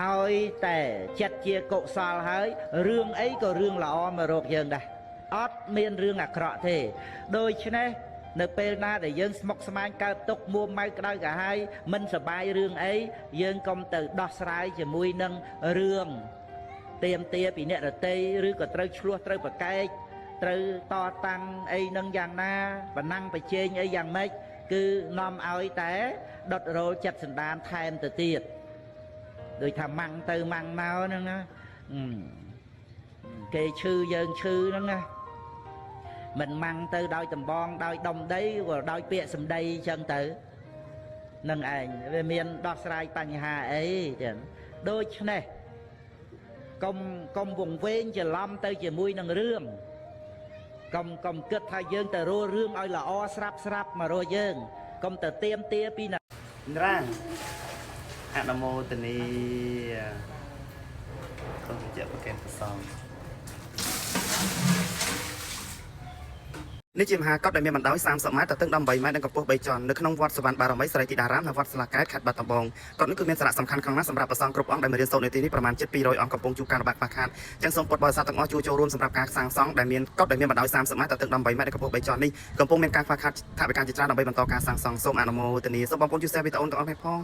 ឲ្យតែចិត្តជាកុសលហើយរឿងអីក៏រឿងល្អមករកយើងដែរអត់មានរឿងអាក្រក់ទេដូច្នេះនៅពេលណាដែលយើងស្មុគស្មាញកើតទុកមួម៉ៅក្តៅកាហាយមិនសប្បាយរឿងអីយើងកុំទៅដោះស្រាយជាមួយនឹងរឿងទៀមទាពីអ្នករតីឬក៏ត្រូវឆ្លោះត្រូវប្រកែកត្រូវតតាំងអីនឹងយ៉ាងណាបណ្ណាំងប្រជែងអីយ៉ាងម៉េចគឺនាំឲ្យតែដុតរោលចិត្តសន្តានថែមទៅទៀតដូចថាម៉ាំងទៅម៉ាំងមកហ្នឹងណាគេឈឺយើងឈឺហ្នឹងណាមិនម៉ាំងទៅដោយដំបងដោយដុំដីក៏ដោយពាក្យសម្ដីអញ្ចឹងទៅនឹងឯងវាមានដោះស្រាយបញ្ហាអីចឹងដូច្នេះកុំវង្វេងច្រឡំទៅជាមួយនឹងរឿងកុំគិតថាយើងទៅរករឿងឲ្យល្អស្រាប់មករកយើងកុំទៅទៀមទាពីណារាអនុមោទនីកុំជាប្រកែកប្រសំនេះជាមហាកុដដែលមានបណ្ដោយ30ម៉ែត្រទៅទឹង18ម៉ែត្រនិងកម្ពស់3ជាន់នៅក្នុងវត្តសវណ្ណបារមីសរីទីតារាមនៅវត្តស្លាកែតខេត្តបាត់ដំបងកុដនេះគឺមានសារៈសំខាន់ខ្លាំងណាស់សម្រាប់ព្រះសង្ឃគ្រប់អង្គដែលមករៀនសូត្រនៅទីនេះប្រមាណ700អង្គកំពុងជួបការលំបាកខ្វះខាតចឹងសូមពុទ្ធបរិស័ទទាំងអស់ចូលរួមសម្រាប់ការសាងសង់ដែលមានកុដដែលមានបណ្ដោយ30ម៉ែត្រទៅទឹង18ម៉ែត្រនិងកម្ពស់3ជាន់នេះកំពុងមានការខ្វះខាតថវិកាជាច្រើនដើម្បីបន្តការសាងសង់សូមអនុមោទនាសូមបងប្អូនជួយ share វីដេអូទាំងអស់នេះផង